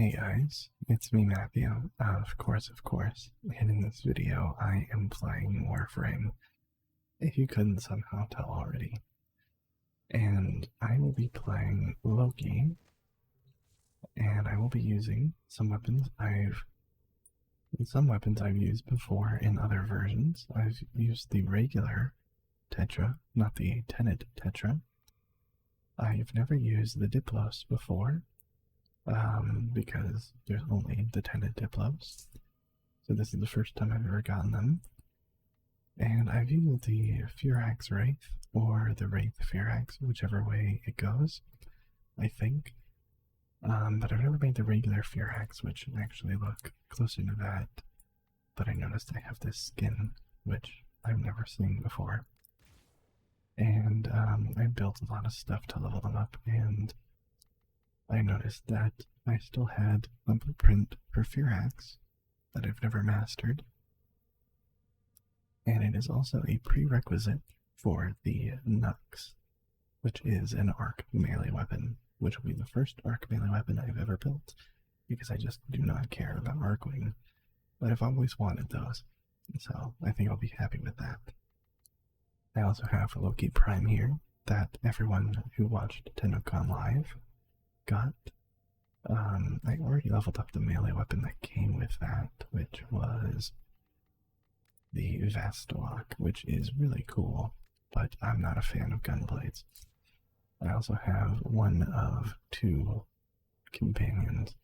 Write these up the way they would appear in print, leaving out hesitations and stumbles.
Hey guys, it's me Matthew, of course, and in this video I am playing Warframe, if you couldn't somehow tell already. And I will be playing Loki, and I will be using some weapons I've used before in other versions. I've used the regular Tetra, not the Tenet Tetra. I've never used the Diplos before, because there's only the Tenet Diplos. So this is the first time I've ever gotten them. And I've used the Furax Wraith, or the Wraith Furax, whichever way it goes, I think. But I've never made the regular Furax, which actually look closer to that. But I noticed I have this skin, which I've never seen before. And I built a lot of stuff to level them up, and I noticed that I still had a blueprint for Furax that I've never mastered. And it is also a prerequisite for the Nux, which is an arc melee weapon, which will be the first arc melee weapon I've ever built, because I just do not care about Arcwing. But I've always wanted those, so I think I'll be happy with that. I also have Loki Prime here, that everyone who watched TennoCon Live got. I already leveled up the melee weapon that came with that, which was the Vastalok, which is really cool, but I'm not a fan of gunblades. I also have one of two companions.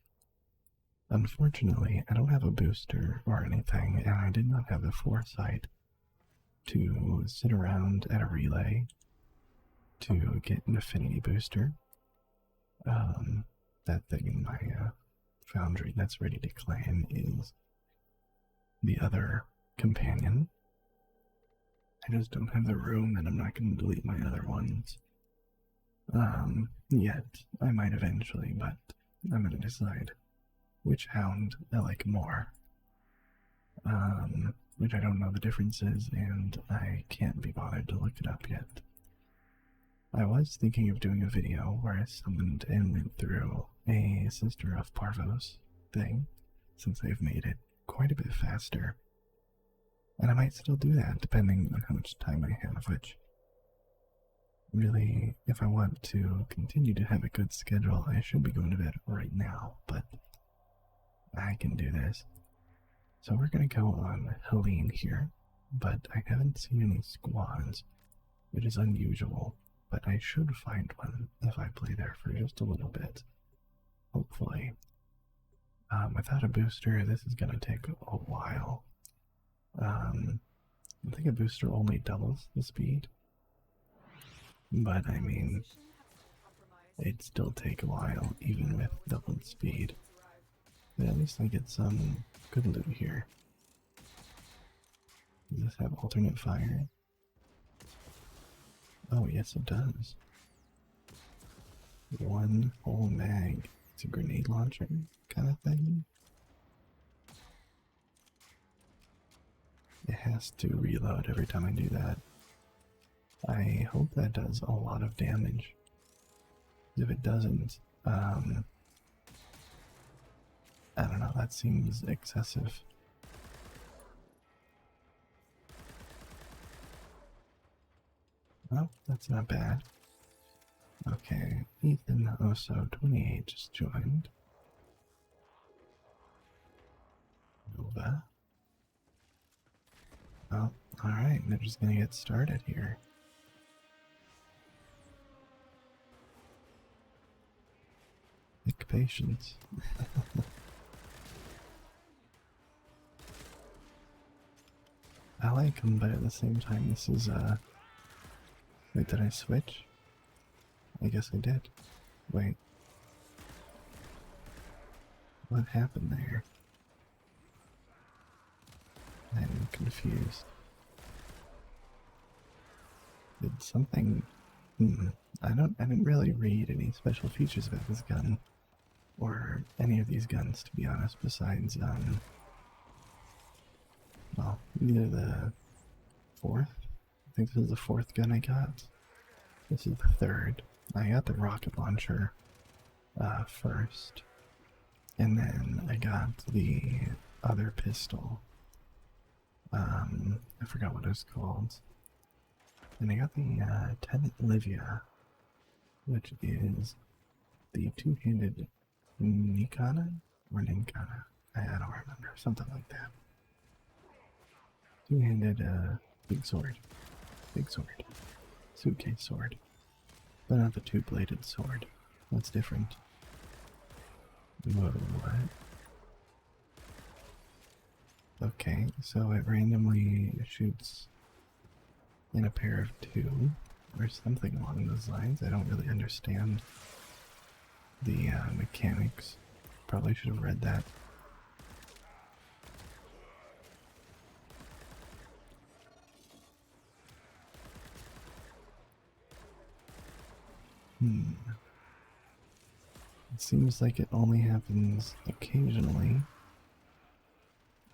Unfortunately, I don't have a booster or anything, and I did not have the foresight to sit around at a relay to get an affinity booster. That thing in my foundry that's ready to claim is the other companion. I just don't have the room, and I'm not going to delete my other ones yet. I might eventually, but I'm going to decide which hound I like more, which I don't know the differences, and I can't be bothered to look it up yet. I was thinking of doing a video where I summoned and went through a Sister of Parvos thing, since they've made it quite a bit faster. And I might still do that, depending on how much time I have, which, really, if I want to continue to have a good schedule, I should be going to bed right now, but I can do this. So we're going to go on Helene here, but I haven't seen any squads, which is unusual, but I should find one if I play there for just a little bit, hopefully. Without a booster, this is going to take a while. I think a booster only doubles the speed, but I mean, it'd still take a while, even with doubled speed. But at least I get some good loot here. Does this have alternate fire? Oh, yes, it does. One whole mag. It's a grenade launcher kind of thing. It has to reload every time I do that. I hope that does a lot of damage. If it doesn't, I don't know, that seems excessive. Oh, that's not bad. Okay, Ethan Oso28 just joined. Nova. Oh, alright, they're just gonna get started here. Take patience. I like them, but at the same time, this is, wait, did I switch? I guess I did. Wait. What happened there? I'm confused. Did something... I didn't really read any special features about this gun, or any of these guns, to be honest, besides, well, either the fourth? I think this is the fourth gun I got. This is the third. I got the rocket launcher first, And then I got the other pistol. I forgot what it was called. And I got the Tenet Livia, which is the two-handed Nikana or Ninkana. I don't remember, something like that. Two-handed big sword, suitcase sword, but not the two-bladed sword. That's different. Whoa, what? Okay, so it randomly shoots in a pair of two, or something along those lines. I don't really understand the mechanics. Probably should have read that. It seems like it only happens occasionally.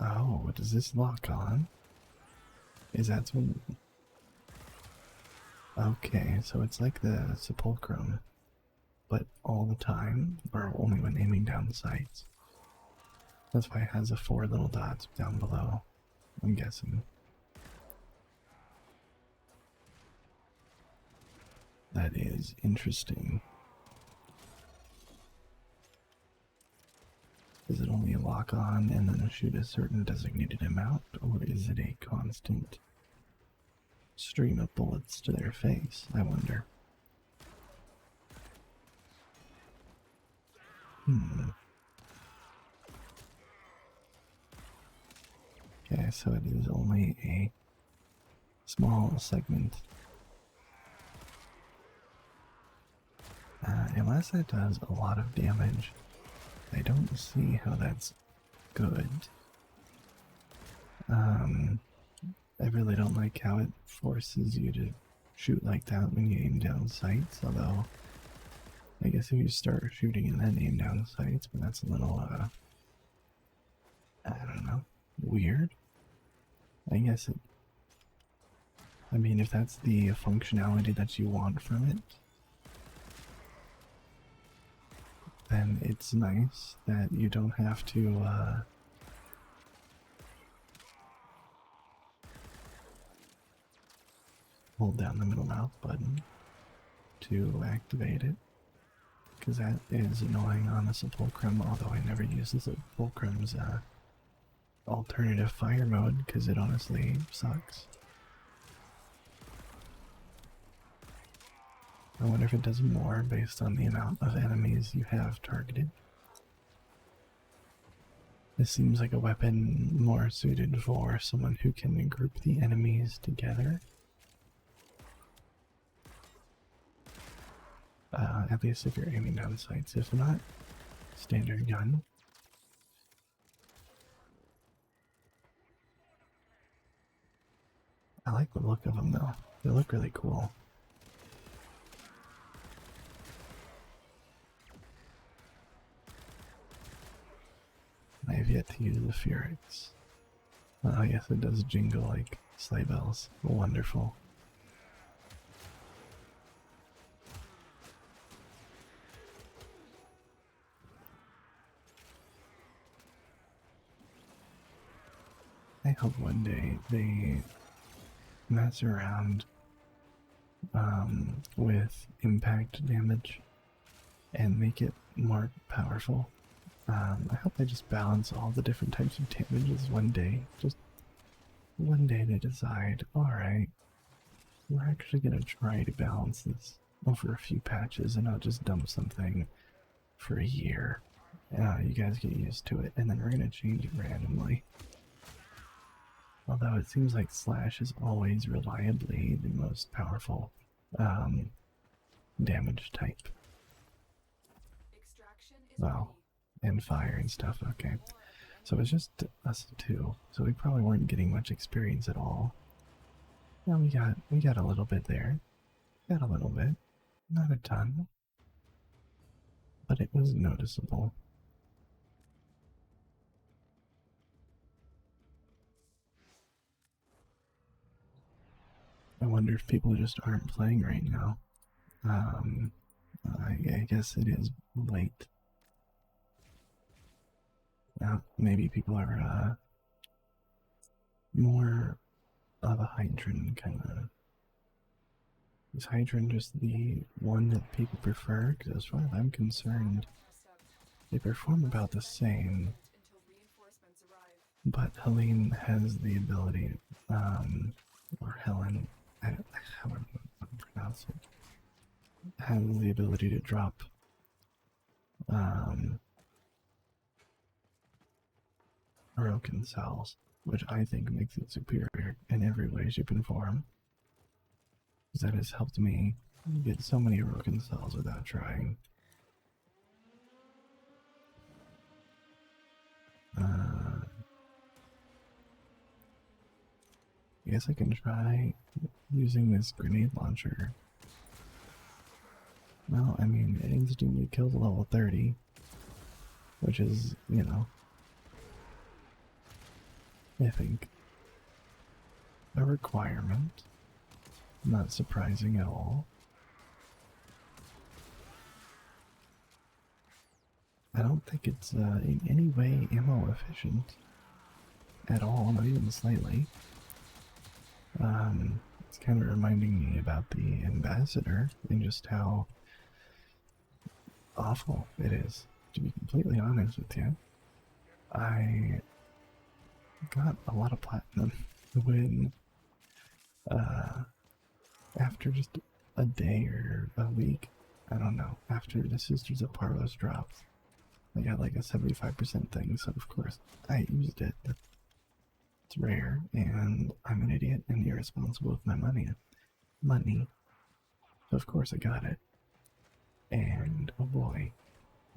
Oh, does this lock on? Is that when... Okay, so it's like the sepulchrum, but all the time, or only when aiming down the sights. That's why it has the 4 little dots down below, I'm guessing. That is interesting. Is it only a lock on and then shoot a certain designated amount, or is it a constant stream of bullets to their face, I wonder? Okay, so it is only a small segment. Unless it does a lot of damage, I don't see how that's good. I really don't like how it forces you to shoot like that when you aim down sights, although I guess if you start shooting and then aim down sights, but that's a little, I don't know, weird. I guess it, I mean, if that's the functionality that you want from it, then it's nice that you don't have to, hold down the middle mouse button to activate it, because that is annoying on the sepulchrum, although I never use the sepulchrum's alternative fire mode because it honestly sucks. I wonder if it does more based on the amount of enemies you have targeted. This seems like a weapon more suited for someone who can group the enemies together. At least if you're aiming down sights. If not, standard gun. I like the look of them though. They look really cool. I have yet to use the Furix. Oh yes, it does jingle like sleigh bells. Wonderful. I hope one day they mess around with impact damage and make it more powerful. I hope they just balance all the different types of damages one day. Just one day they decide, alright, we're actually gonna try to balance this over a few patches and not just dump something for a year. You guys get used to it, and then we're gonna change it randomly. Although it seems like Slash is always reliably the most powerful damage type. Well, and fire and stuff, okay. So it's just us two, so we probably weren't getting much experience at all. Yeah, we got a little bit there. Got a little bit. Not a ton. But it was noticeable. I wonder if people just aren't playing right now. I guess it is late. maybe people are more of a Hydron kind of. Is Hydron just the one that people prefer? Because as far as I'm concerned, they perform about the same. But Helene has the ability, or Helen, however you pronounce it, has the ability to drop broken cells, which I think makes it superior in every way, shape, and form. That has helped me get so many broken cells without trying. I guess I can try using this grenade launcher. Well, I mean, it instantly kills level 30, which is, you know, I think a requirement. Not surprising at all. I don't think it's in any way ammo efficient at all, not even slightly. It's kind of reminding me about the Ambassador and just how awful it is, to be completely honest with you. I got a lot of platinum when, after just a day or a week, I don't know, after the Sisters of Parlos dropped, I got like a 75% thing, so of course I used it. It's rare, and I'm an idiot and irresponsible with my money. So of course I got it. And oh boy,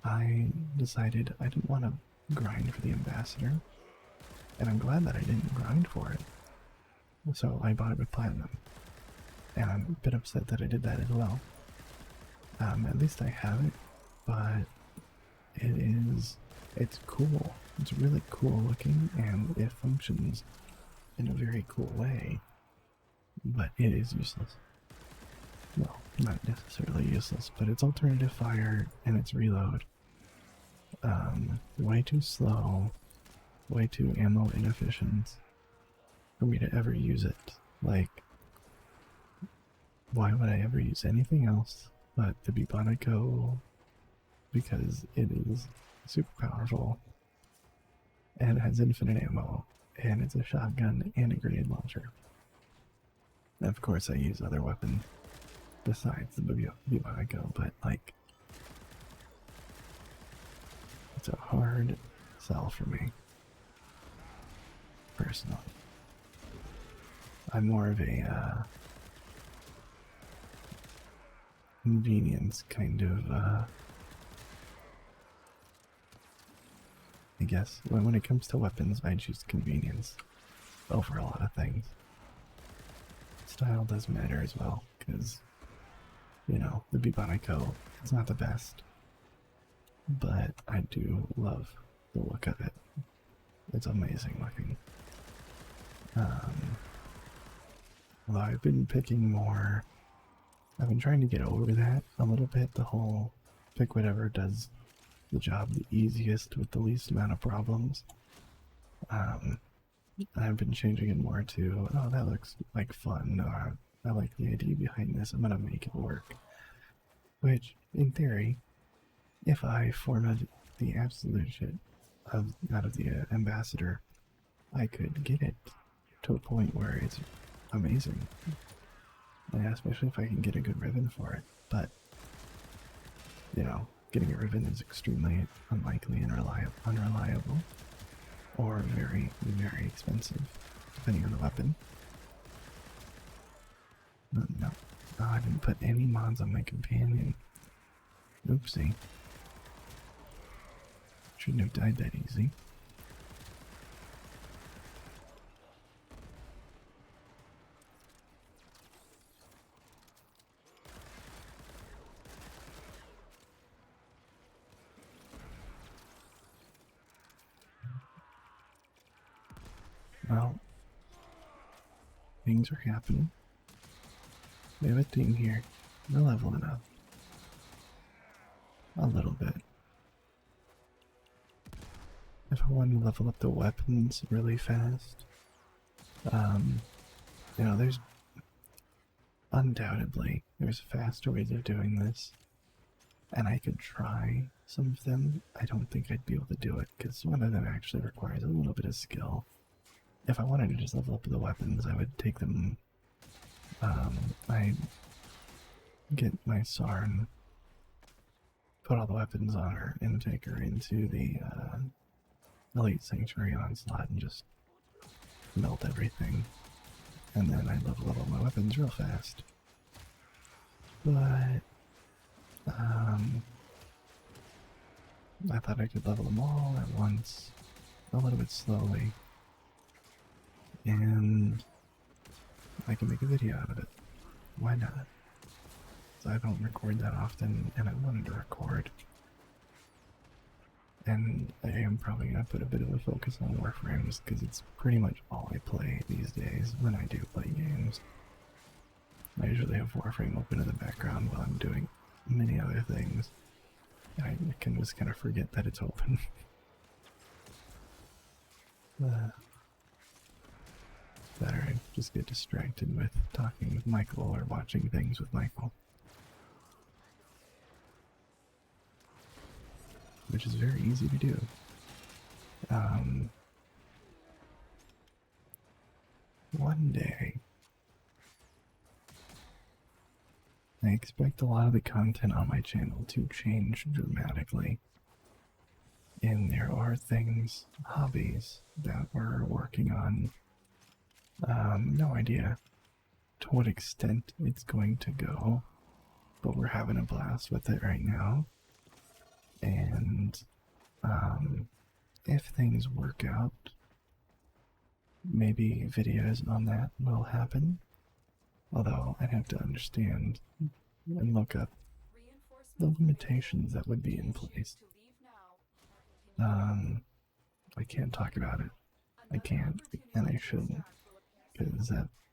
I decided I didn't want to grind for the Ambassador, and I'm glad that I didn't grind for it. So I bought it with platinum, and I'm a bit upset that I did that as well. At least I have it, but it's cool. It's really cool looking, and it functions in a very cool way, but it is useless. Well, not necessarily useless, but it's alternative fire and its reload. Way too slow, way too ammo inefficient for me to ever use it. Like, why would I ever use anything else but the Bibonico? Because it is super powerful and it has infinite ammo, and it's a shotgun and a grenade launcher. And of course I use other weapons besides the Bibonico, but like, it's a hard sell for me, personally. I'm more of a convenience kind of, I guess. When it comes to weapons, I choose convenience over a lot of things. Style does matter as well, because, you know, the Bibonico, it's not the best, but I do love the look of it. It's amazing looking. Although I've been picking more, I've been trying to get over that a little bit, the whole pick whatever does the job the easiest with the least amount of problems. I've been changing it more to, oh, that looks like fun, or I like the idea behind this, I'm gonna make it work. Which, in theory, if I formatted the absolute shit out of the Ambassador, I could get it to a point where it's amazing. Yeah, especially if I can get a good ribbon for it. But, you know, getting a ribbon is extremely unlikely and unreliable, or very, very expensive, depending on the weapon. No, I didn't put any mods on my companion. Oopsie. Shouldn't have died that easy. Well, things are happening. We have a team here. They're leveling up. A little bit. if I wanted to level up the weapons really fast, you know, there's undoubtedly there's faster ways of doing this, and I could try some of them. I don't think I'd be able to do it because one of them actually requires a little bit of skill. If I wanted to just level up the weapons, I would take them. I get my Sarn, put all the weapons on her, and take her into the Elite Sanctuary Onslaught and just melt everything. And then I level up all my weapons real fast. But I thought I could level them all at once, a little bit slowly, and I can make a video out of it. Why not? So I don't record that often, and I wanted to record. And I am probably going to put a bit of a focus on Warframes, because it's pretty much all I play these days when I do play games. I usually have Warframe open in the background while I'm doing many other things. I can just kind of forget that it's open. Better I just get distracted with talking with Michael or watching things with Michael. Which is very easy to do. One day, I expect a lot of the content on my channel to change dramatically. And there are things, hobbies, that we're working on. No idea to what extent it's going to go, but we're having a blast with it right now. And if things work out, maybe videos on that will happen. Although I'd have to understand and look up the limitations that would be in place. I can't talk about it. I can't, and I shouldn't, because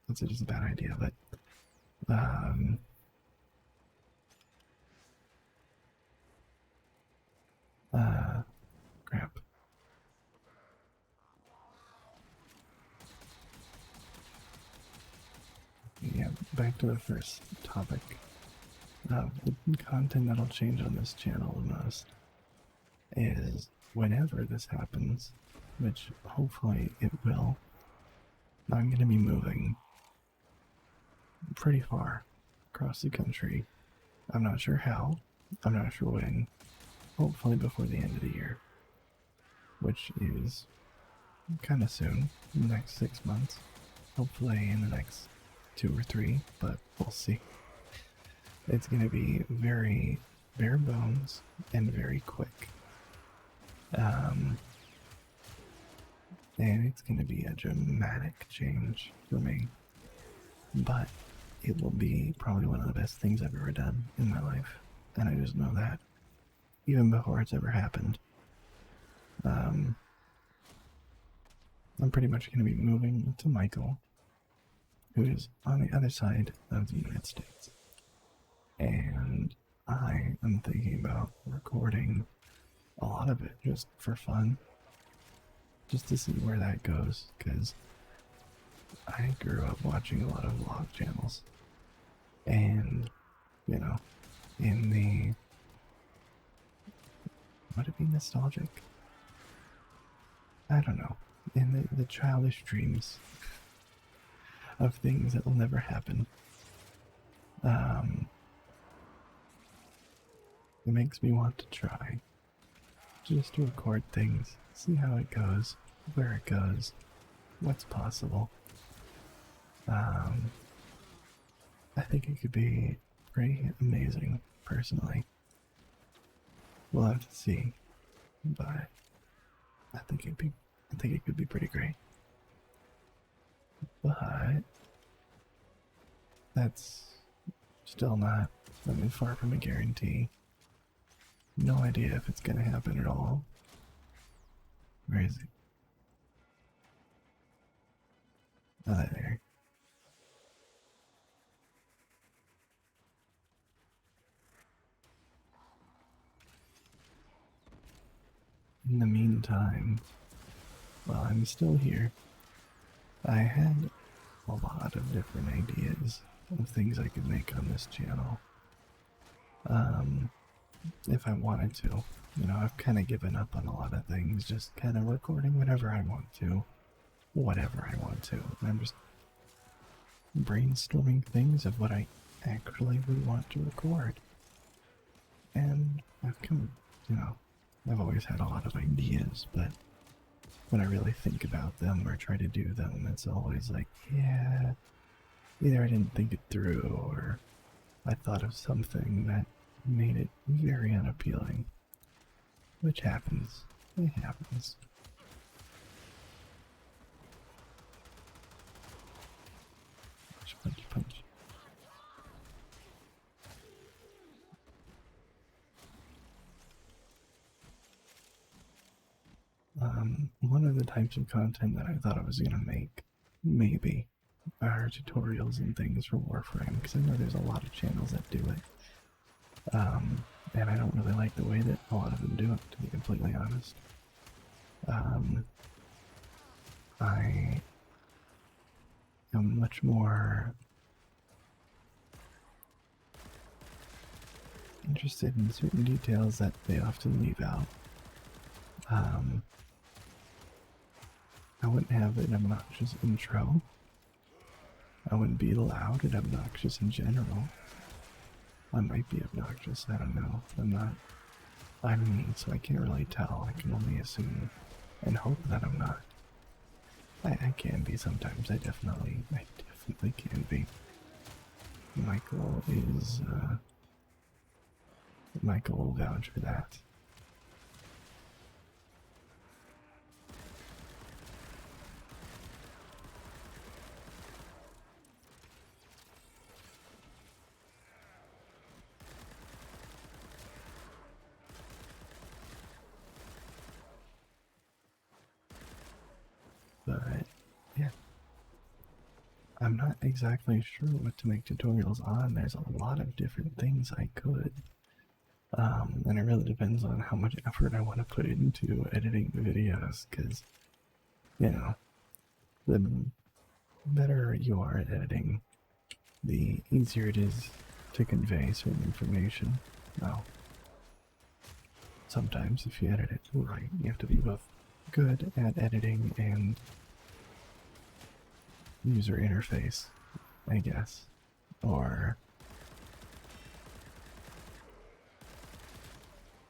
that's just a bad idea. But crap. Yeah, back to the first topic. The content that'll change on this channel the most is whenever this happens, which hopefully it will. I'm going to be moving pretty far across the country. I'm not sure how, I'm not sure when. Hopefully before the end of the year, which is kind of soon, in the next 6 months. Hopefully in the next 2 or 3, but we'll see. It's going to be very bare bones and very quick. And it's going to be a dramatic change for me. But it will be probably one of the best things I've ever done in my life. And I just know that. Even before it's ever happened. I'm pretty much going to be moving to Michael, who is on the other side of the United States. And I am thinking about recording a lot of it just for fun. Just to see where that goes, because I grew up watching a lot of vlog channels. And, you know, in the... would it be nostalgic? I don't know. In the childish dreams of things that will never happen. It makes me want to try. Just to record things, see how it goes, where it goes, what's possible. I think it could be pretty amazing, personally. We'll have to see, but I think it could be pretty great. But that's still not, far from a guarantee. No idea if it's gonna happen at all. Where is it? Oh, there. in the meantime, while I'm still here, I had a lot of different ideas of things I could make on this channel. If I wanted to. You know, I've kind of given up on a lot of things, just kind of recording whatever I want to. Whatever I want to. And I'm just brainstorming things of what I actually would want to record. And I've I've always had a lot of ideas, but when I really think about them or try to do them, it's always like, yeah, either I didn't think it through or I thought of something that made it very unappealing. Which happens. It happens. Punch, punch, punch. One of the types of content that I thought I was gonna make, maybe, are tutorials and things for Warframe, because I know there's a lot of channels that do it. And I don't really like the way that a lot of them do it, to be completely honest. I am much more interested in certain details that they often leave out. I wouldn't have an obnoxious intro. I wouldn't be loud and obnoxious in general. I might be obnoxious, I don't know. I'm me, so I can't really tell. I can only assume and hope that I'm not. I can be sometimes, I definitely can be. Michael will vouch for that. But, yeah. I'm not exactly sure what to make tutorials on. There's a lot of different things I could. And it really depends on how much effort I want to put into editing the videos, because, you know, the better you are at editing, the easier it is to convey certain information. Well, sometimes if you edit it right, you have to be both good at editing and user interface, I guess. Or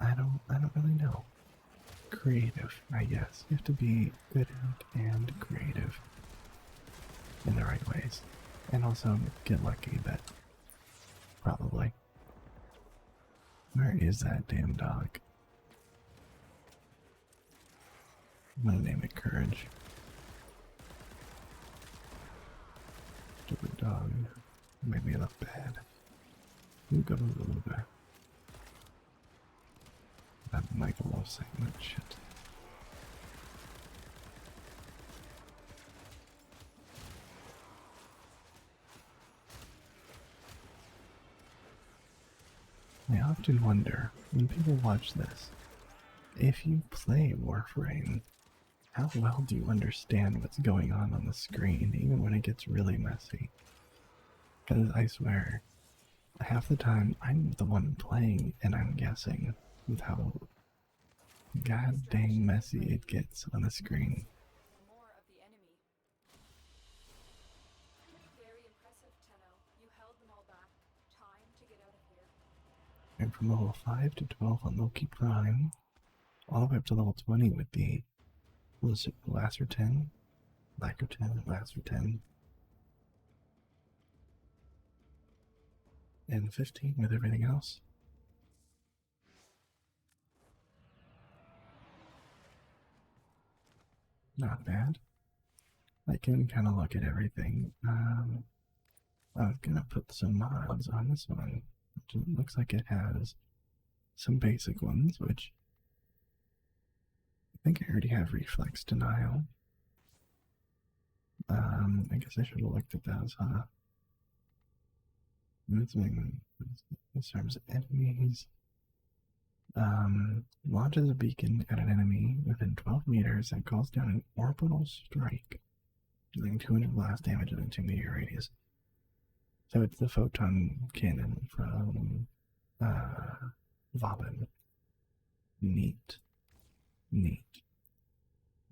I don't really know. Creative, I guess. You have to be good at and creative in the right ways. And also get lucky, but probably. Where is that damn dog? I'm gonna name it Courage. Stupid dog. Made me look bad. Ooga booga booga. That Michael loves saying that shit. I often wonder, when people watch this, if you play Warframe, how well do you understand what's going on the screen, even when it gets really messy? Because I swear, half the time I'm the one playing and I'm guessing with how god dang messy it gets on the screen. And from level 5 to 12 on Loki Prime, all the way up to level 20 with the, was it Lacer 10? Lacquer 10, Lacer 10. And 15 with everything else. Not bad. I can kind of look at everything. I was gonna put some mods on this one. It looks like it has some basic ones, which I think I already have reflex denial. I guess I should have looked at those, huh? This terms of enemies. Launches a beacon at an enemy within 12 meters and calls down an orbital strike, dealing 200 blast damage in a 2-meter radius. So it's the photon cannon from Vabin. Neat.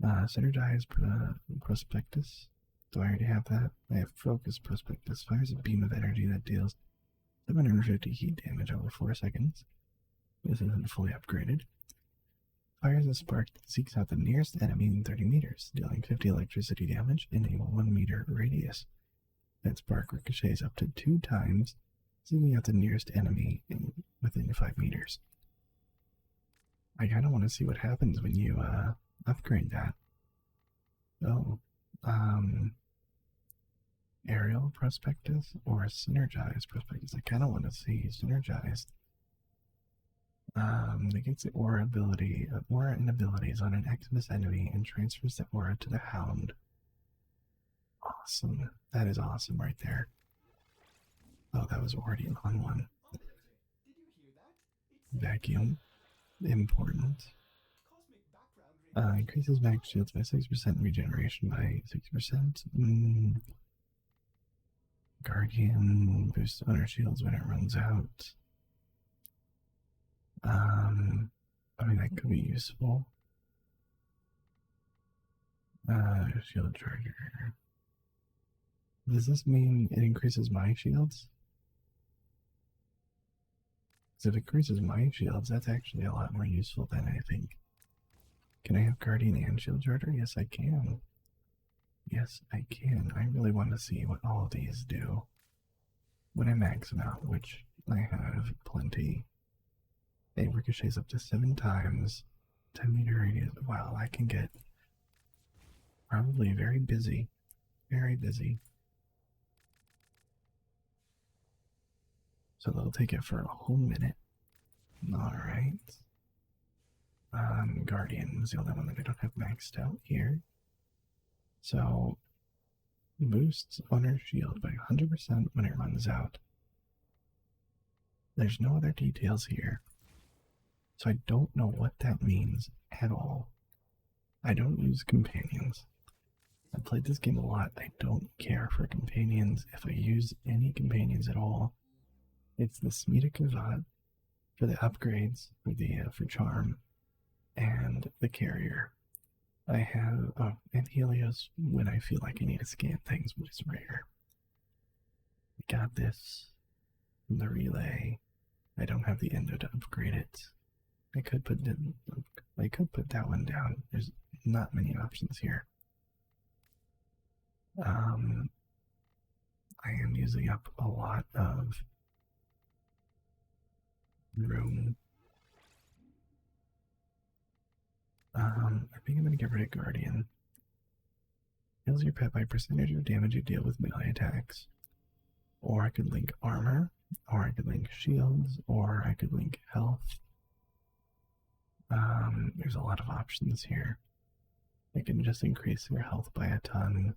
Synergize Prospectus. Do I already have that? I have Focus Prospectus. Fires a beam of energy that deals 750 heat damage over 4 seconds. This isn't fully upgraded. Fires a spark that seeks out the nearest enemy in 30 meters, dealing 50 electricity damage in a 1-meter radius. That spark ricochets up to 2 times, seeking out the nearest enemy within 5 meters. I kind of want to see what happens when you upgrade that. Oh, Aerial Prospectus or Synergized Prospectus? I kind of want to see Synergized. Negates the aura ability, aura and abilities on an Xmas enemy and transfers the aura to the Hound. Awesome. That is awesome right there. Oh, that was already on one. Vacuum. Important. Increases max shields by 6%, regeneration by 6%. Guardian boosts owner shields when it runs out. I mean, that could be useful. Shield charger. Does this mean it increases my shields? Because if it increases my shields, that's actually a lot more useful than I think. Can I have Guardian and Shield Charger? Yes, I can. Yes, I can. I really want to see what all of these do when I max them out, which I have plenty. It ricochets up to 7 times, 10-meter radius. Wow, I can get probably very busy. Very busy. So they'll take it for a whole minute. Alright. Guardian is the only one that I don't have maxed out here. So, boosts owner shield by 100% when it runs out. There's no other details here. So I don't know what that means at all. I don't use companions. I've played this game a lot. I don't care for companions. If I use any companions at all, it's the Smita Kavat for the upgrades, for Charm, and the Carrier. I have, and Helios when I feel like I need to scan things, which is rare. I got this from the relay. I don't have the endo to upgrade it. I could put that one down. There's not many options here. I am using up a lot of room. I think I'm gonna get rid of Guardian. Heals your pet by percentage of damage you deal with melee attacks. Or I could link armor, or I could link shields, or I could link health. There's a lot of options here. I can just increase your health by a ton.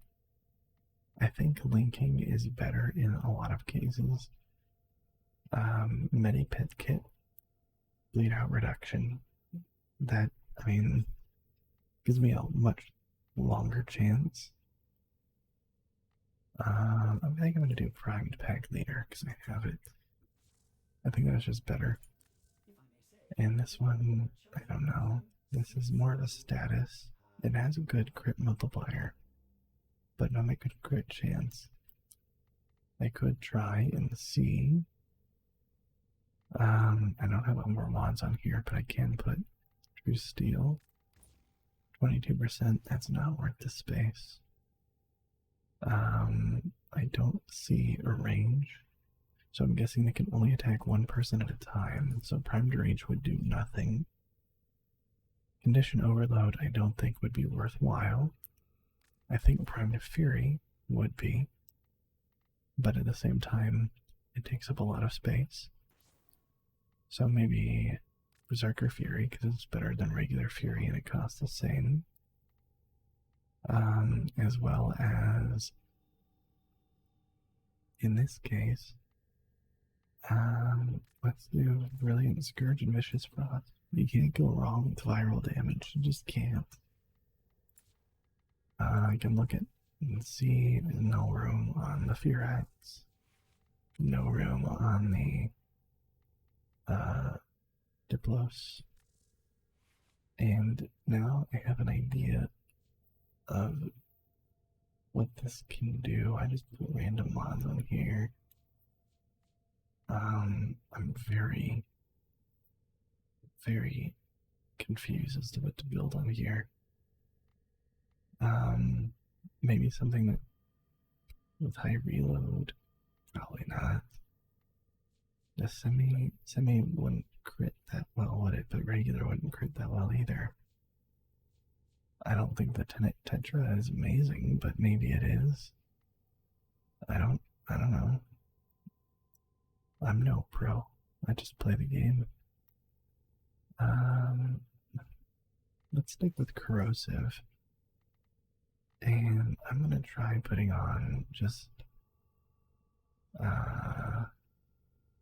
I think linking is better in a lot of cases. Medi-Pet Kit, bleed out reduction. That, I mean, gives me a much longer chance. I think I'm going to do Primed Pack Leader because I have it. I think that's just better. And this one, I don't know. This is more of a status. It has a good crit multiplier, but not a good crit chance. I could try and see. I don't have more mods on here, but I can put True Steel. 22%, that's not worth the space. I don't see a range, so I'm guessing they can only attack one person at a time, so Primed Rage would do nothing. Condition Overload I don't think would be worthwhile. I think Primed Fury would be, but at the same time, it takes up a lot of space. So maybe Berserker Fury, because it's better than regular Fury and it costs the same. As well as, in this case, let's do Brilliant Scourge and Vicious Frost. You can't go wrong with viral damage. You just can't. I can look at and see no room on the Fear Axe. No room on the Diplos. And now I have an idea of what this can do. I just put random mods on here. I'm very, very confused as to what to build on here. Maybe something that with high reload. Probably not. The semi wouldn't crit that well, would it? But regular wouldn't crit that well either. I don't think the Tetra is amazing, but maybe it is. I don't know. I'm no pro. I just play the game. Let's stick with corrosive. And I'm gonna try putting on just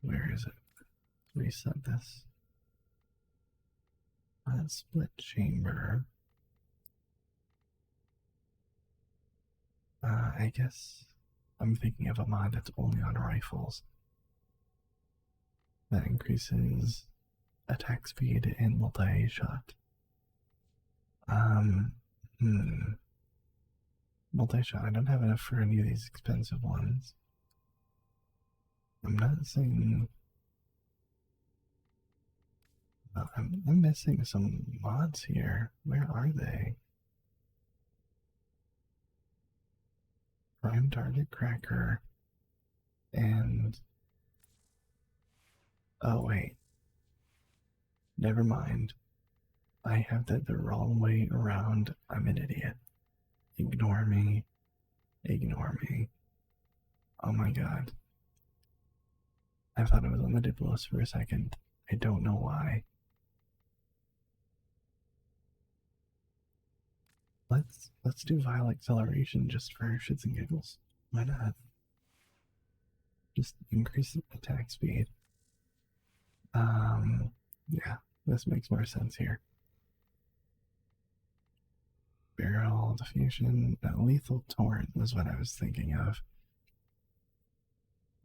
where is it? Reset this. Split chamber. I guess I'm thinking of a mod that's only on rifles. That increases attack speed and multi-shot. Multi-shot, I don't have enough for any of these expensive ones. I'm not saying... I'm missing some mods here. Where are they? Prime Target Cracker and... Oh, wait. Never mind. I have that the wrong way around. I'm an idiot. Ignore me. Ignore me. Oh my god. I thought it was on the Diplos for a second. I don't know why. Let's do Vile Acceleration just for shits and giggles. Why not? Just increase attack speed. Yeah, this makes more sense here. Barrel diffusion, lethal torrent was what I was thinking of.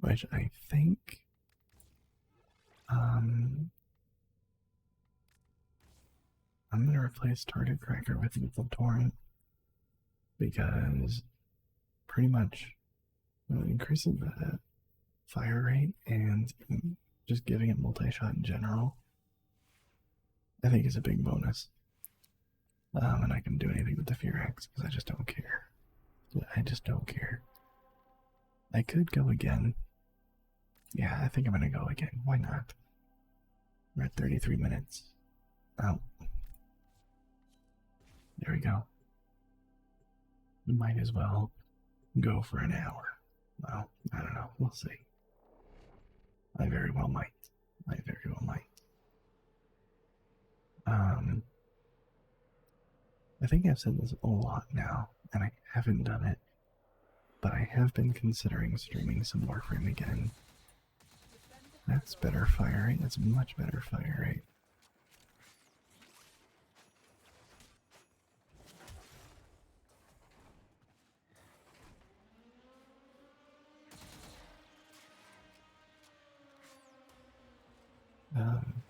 Which I think I'm gonna replace Target Cracker with lethal torrent because pretty much increasing the fire rate and just giving it multi-shot in general, I think is a big bonus. And I can do anything with the Fear Axe because I just don't care. I just don't care. I could go again. Yeah, I think I'm gonna go again. Why not? We're at 33 minutes. Oh. There we go. We might as well go for an hour. Well, I don't know. We'll see. I very well might. I very well might. I think I've said this a lot now, and I haven't done it, but I have been considering streaming some Warframe again. That's better fire rate. That's much better fire rate.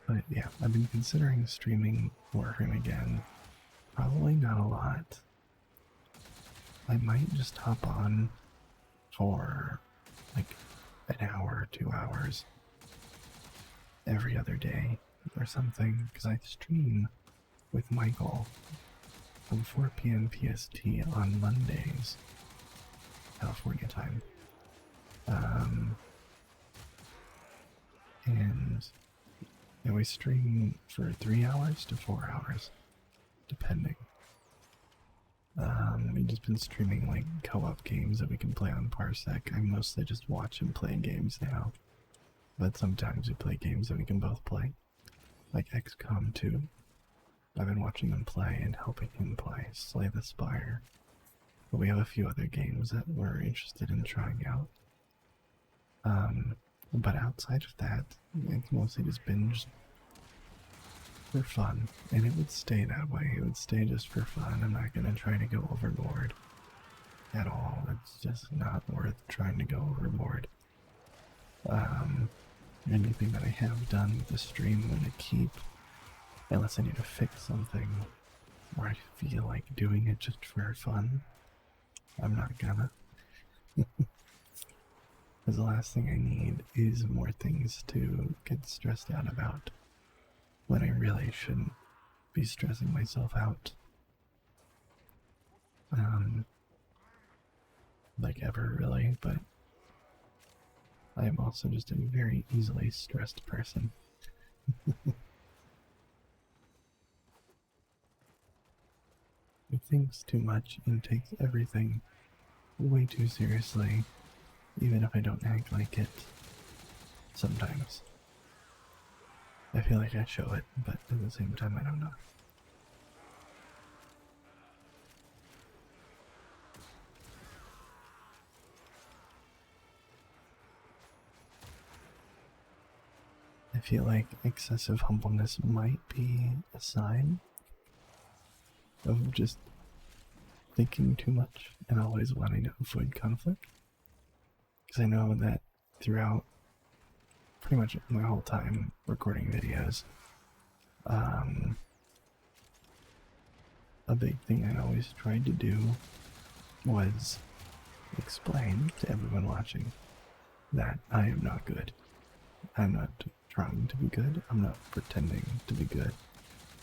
But yeah, I've been considering streaming Warframe again. Probably not a lot. I might just hop on for like an hour, 2 hours every other day or something, because I stream with Michael from 4 p.m. PST on Mondays, California time. And we stream for 3 hours to 4 hours, depending. We've just been streaming like co-op games that we can play on Parsec. I mostly just watch and play games now, but sometimes we play games that we can both play, like XCOM 2. I've been watching him play and helping him play Slay the Spire, but we have a few other games that we're interested in trying out. But outside of that, it's mostly just binge for fun, and it would stay that way. It would stay just for fun. I'm not gonna try to go overboard at all. It's just not worth trying to go overboard. Anything that I have done with the stream I'm gonna keep, unless I need to fix something, or I feel like doing it just for fun. I'm not gonna. Because the last thing I need is more things to get stressed out about, when I really shouldn't be stressing myself out. Like ever really, but I am also just a very easily stressed person. He thinks too much and takes everything way too seriously, even if I don't act like it. Sometimes. I feel like I show it, but at the same time I don't know. I feel like excessive humbleness might be a sign of just thinking too much and always wanting to avoid conflict. Because I know that throughout pretty much my whole time recording videos, a big thing I always tried to do was explain to everyone watching that I am not good. I'm not trying to be good. I'm not pretending to be good.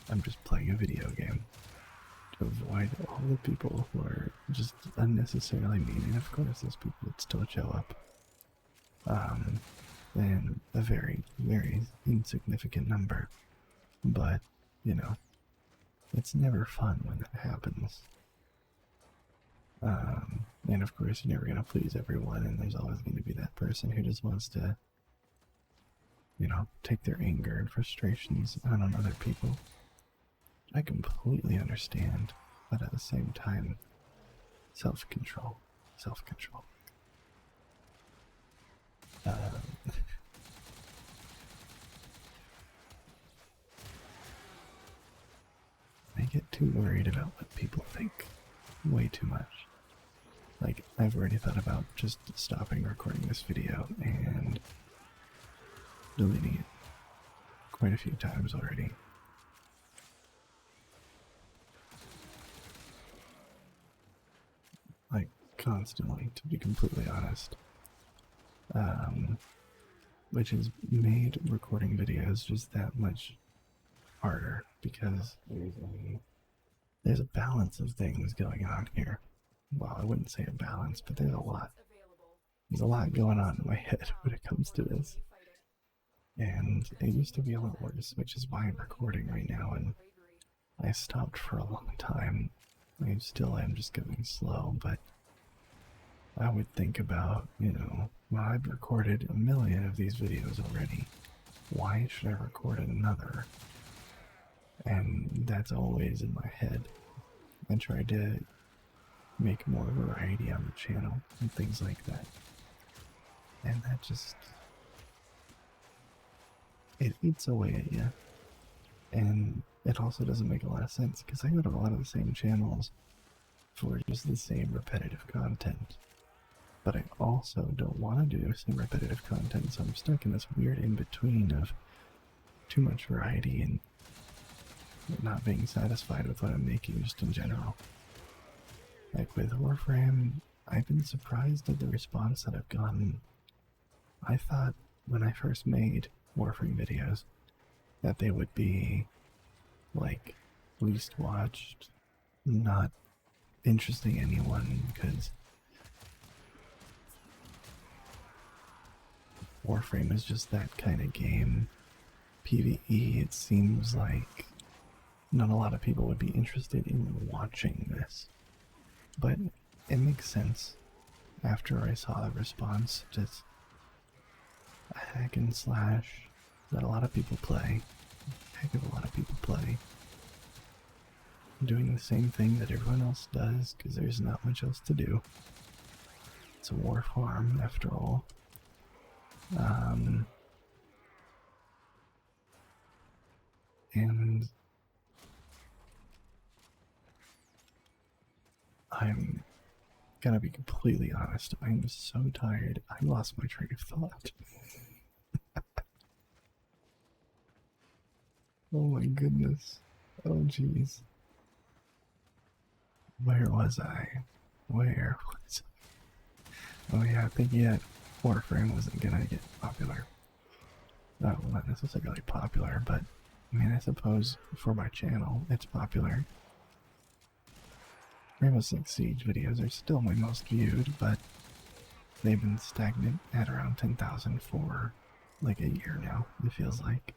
I'm just playing a video game to avoid all the people who are just unnecessarily mean. And of course, those people would still show up. And a very, very insignificant number. But, you know, it's never fun when that happens. And of course, you're never going to please everyone, and there's always going to be that person who just wants to, you know, take their anger and frustrations out on other people. I completely understand, but at the same time, self-control. Self-control. I get too worried about what people think. Way too much. Like, I've already thought about just stopping recording this video and deleting it quite a few times already. Like, constantly, to be completely honest. Which has made recording videos just that much harder, because there's a balance of things going on here. Well, I wouldn't say a balance, but there's a lot. There's a lot going on in my head when it comes to this. And it used to be a lot worse, which is why I'm recording right now, and I stopped for a long time. I still am just going slow, but I would think about, you know, well, I've recorded 1 million of these videos already. Why should I record another? And that's always in my head. I tried to make more variety on the channel and things like that. And that just, it eats away at you. And it also doesn't make a lot of sense, because I go to a lot of the same channels for just the same repetitive content. But I also don't want to do the same repetitive content, so I'm stuck in this weird in-between of too much variety and not being satisfied with what I'm making just in general. Like with Warframe, I've been surprised at the response that I've gotten. I thought when I first made Warframe videos that they would be like least watched, not interesting anyone, because Warframe is just that kind of game. PvE, it seems like not a lot of people would be interested in watching this. But it makes sense after I saw the response. Just a hack and slash that a lot of people play. A heck of a lot of people play. Doing the same thing that everyone else does, because there's not much else to do. It's a war farm, after all. And I'm gonna be completely honest, I'm so tired, I lost my train of thought. Oh my goodness. Oh jeez. Where was I? Where was I? Oh yeah, thinking that Warframe wasn't gonna get popular. Well, not necessarily popular, but I mean, I suppose for my channel, it's popular. Rainbow Six Siege videos are still my most viewed, but they've been stagnant at around 10,000 for like a year now, it feels like.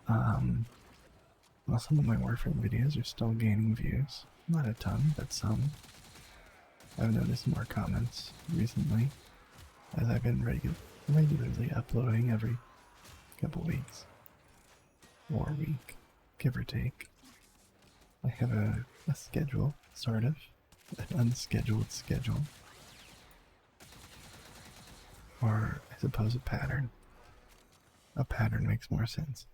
Well, some of my Warframe videos are still gaining views. Not a ton, but some. I've noticed more comments recently, as I've been regularly uploading every couple weeks. Or a week, give or take. I have a schedule, sort of. An unscheduled schedule. Or, I suppose, a pattern. A pattern makes more sense.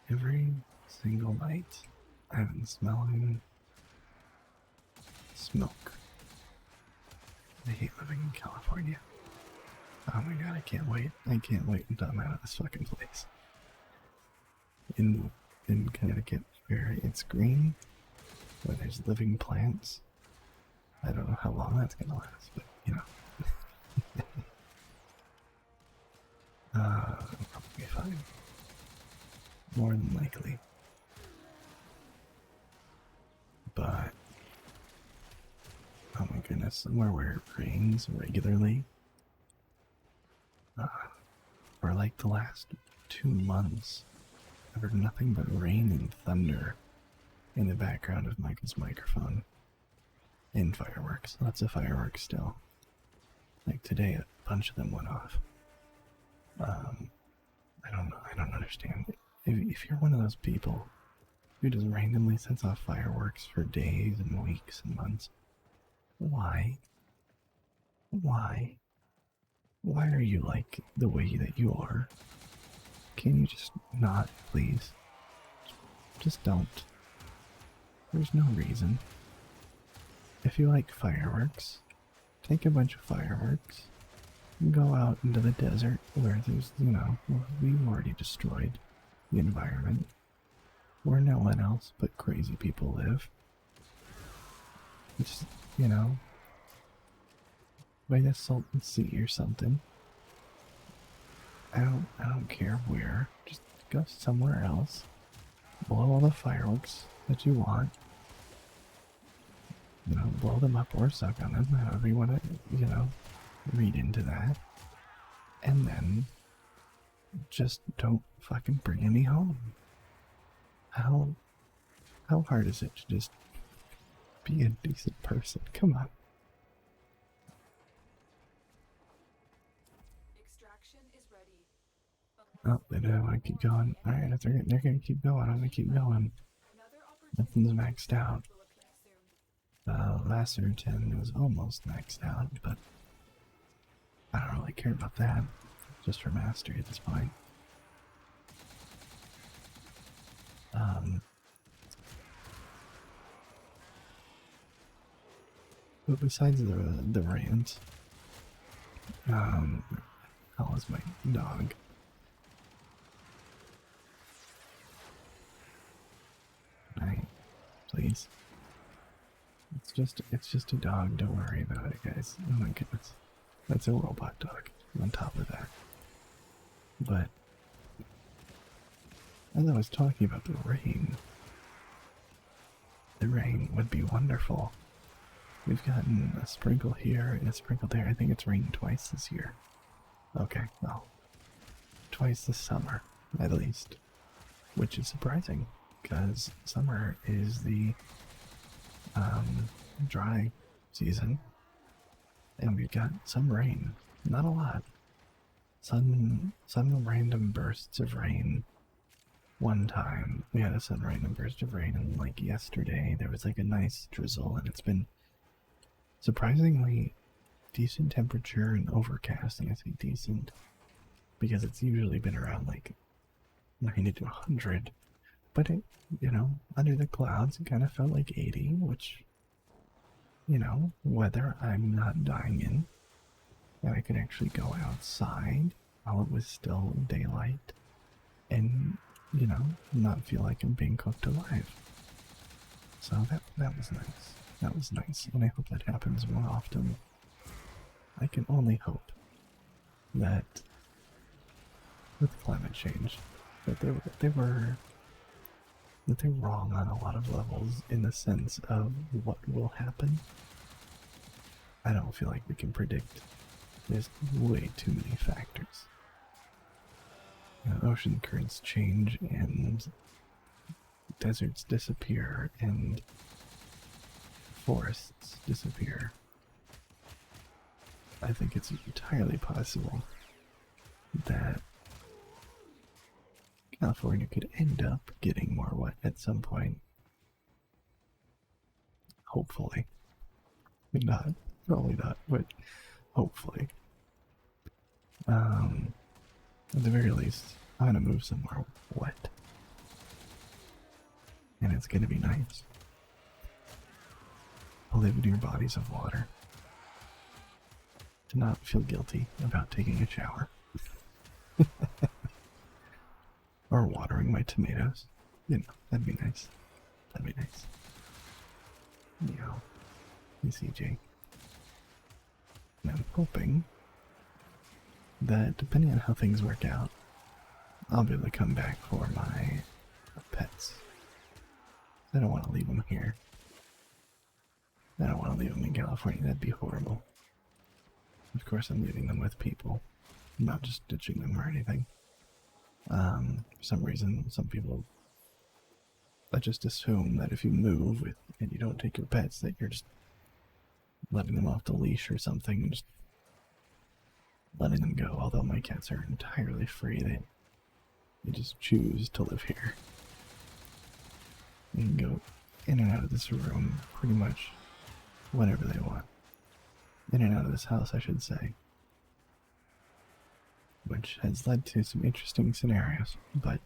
Every single night, I've been smelling smoke. I hate living in California. Oh my god, I can't wait. I can't wait until I'm out of this fucking place. In Connecticut, where it's green, where there's living plants. I don't know how long that's gonna last, but you know. It'll probably be fine. More than likely. But oh my goodness, somewhere where it rains regularly. For like the last 2 months, I've heard nothing but rain and thunder in the background of Michael's microphone. And fireworks. Lots of fireworks still. Like today, a bunch of them went off. I don't know. I don't understand. If you're one of those people who just randomly sets off fireworks for days and weeks and months, why? Why? Why are you like the way that you are? Can you just not, please? Just don't. There's no reason. If you like fireworks, take a bunch of fireworks, and go out into the desert where there's, you know, we've already destroyed the environment, where no one else but crazy people live. Just, you know, by the Salton Sea or something. I don't care where. Just go somewhere else. Blow all the fireworks that you want. You know, blow them up or suck on them, however you want to, you know, read into that. And then just don't fucking bring any home. How hard is it to just be a decent person? Come on. Extraction is ready. Oh, they don't want to keep going. Alright, if they're gonna keep going, I'm gonna keep going. Nothing's maxed out. Lacer 10 was almost maxed out, but I don't really care about that. Just for mastery at this point. But besides the rant, how is my dog? Alright, please. It's just a dog, don't worry about it, guys. Oh my goodness. That's a robot dog on top of that. But as I was talking about the rain would be wonderful. We've gotten a sprinkle here and a sprinkle there. I think it's rained twice this year. Okay, well, twice this summer, at least. Which is surprising, because summer is the dry season. And we've got some rain. Not a lot. Some random bursts of rain. One time, we had a random burst of rain, and like yesterday, there was like a nice drizzle, and it's been surprisingly decent temperature and overcast, and I say decent because it's usually been around like 90 to 100. But it, under the clouds, it kind of felt like 80, which, weather I'm not dying in. And I could actually go outside while it was still daylight and, not feel like I'm being cooked alive. So that was nice. That was nice, and I hope that happens more often. I can only hope that with climate change, that they're wrong on a lot of levels in the sense of what will happen. I don't feel like we can predict. There's way too many factors. Ocean currents change and deserts disappear and forests disappear. I think it's entirely possible that California could end up getting more wet at some point. Hopefully. Not, probably not, but hopefully. At the very least, I'm gonna move somewhere wet. And it's gonna be nice. I'll live near bodies of water. To not feel guilty about taking a shower. Or watering my tomatoes. That'd be nice. That'd be nice. You see, Jake. And I'm hoping that depending on how things work out, I'll be able to come back for my pets. I don't want to leave them here. I don't want to leave them in California. That'd be horrible. Of course, I'm leaving them with people. I'm not just ditching them or anything. For some reason, some people just assume that if you move and you don't take your pets, that you're just letting them off the leash or something, and just letting them go. Although my cats are entirely free, they just choose to live here. They can go in and out of this room pretty much whenever they want. In and out of this house, I should say. Which has led to some interesting scenarios, but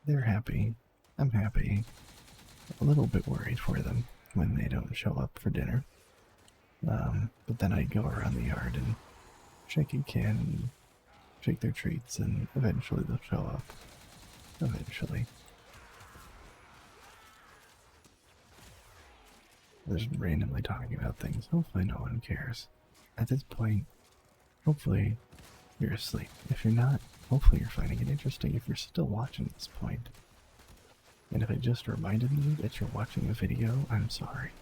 they're happy. I'm happy. A little bit worried for them when they don't show up for dinner. But then I go around the yard and shake a can and shake their treats, and eventually they'll show up. Eventually. They're just randomly talking about things. Hopefully no one cares. At this point, hopefully you're asleep. If you're not, hopefully you're finding it interesting if you're still watching this point. And if it just reminded you that you're watching a video, I'm sorry.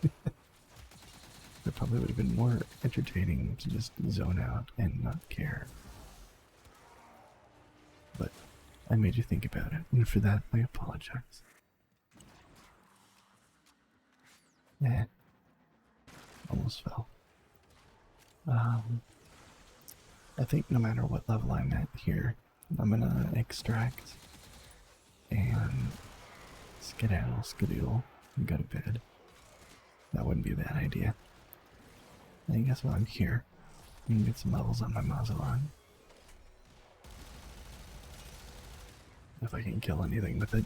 It probably would have been more entertaining to just zone out and not care. But I made you think about it, and for that I apologize. Almost fell. I think no matter what level I'm at here, I'm gonna extract and skedaddle, skadoodle, and go to bed. That wouldn't be a bad idea. I guess while I'm here, I can get some levels on my Mazalon. If I can kill anything with it.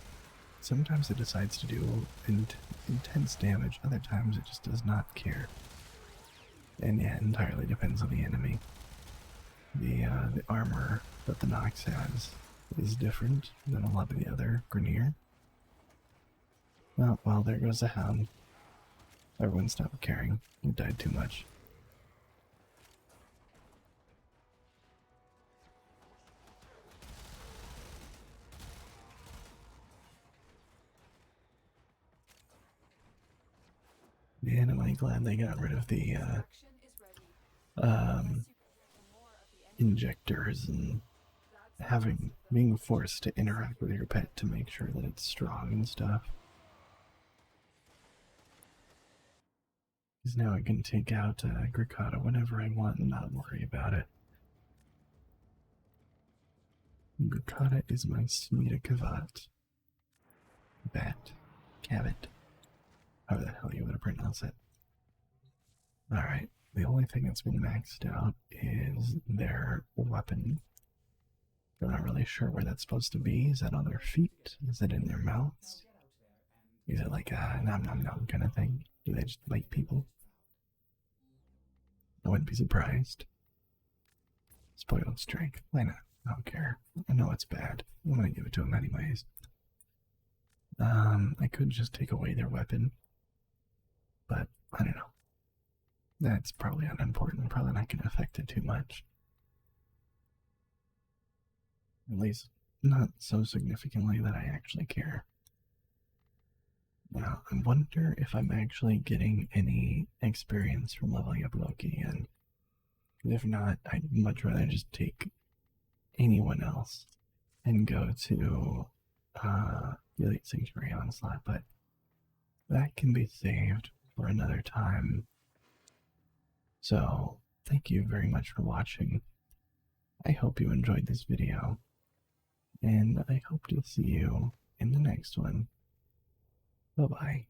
Sometimes it decides to do intense damage, other times it just does not care. And yeah, it entirely depends on the enemy. The armor that the Nox has is different than a lot of the other Grenier. Oh, well, there goes the Hound. Everyone stopped caring. He died too much. Man, am I glad they got rid of the injectors and being forced to interact with your pet to make sure that it's strong and stuff. Because now I can take out Gricata whenever I want and not worry about it. Gricata is my Smita Kavat. Bat. Cavit. However the hell you would pronounce it. Alright, the only thing that's been maxed out is their weapon. I'm not really sure where that's supposed to be. Is that on their feet? Is it in their mouths? Is it like a nom nom nom kind of thing? Do they just bite people? I wouldn't be surprised. Spoiled strength. Why not? I don't care. I know it's bad. I'm gonna give it to them anyways. I could just take away their weapon, but I don't know. That's probably unimportant. Probably not gonna affect it too much. At least not so significantly that I actually care. Now, I wonder if I'm actually getting any experience from leveling up Loki, and if not, I'd much rather just take anyone else and go to the Elite Sanctuary Onslaught, but that can be saved for another time. So, thank you very much for watching. I hope you enjoyed this video, and I hope to see you in the next one. Bye-bye.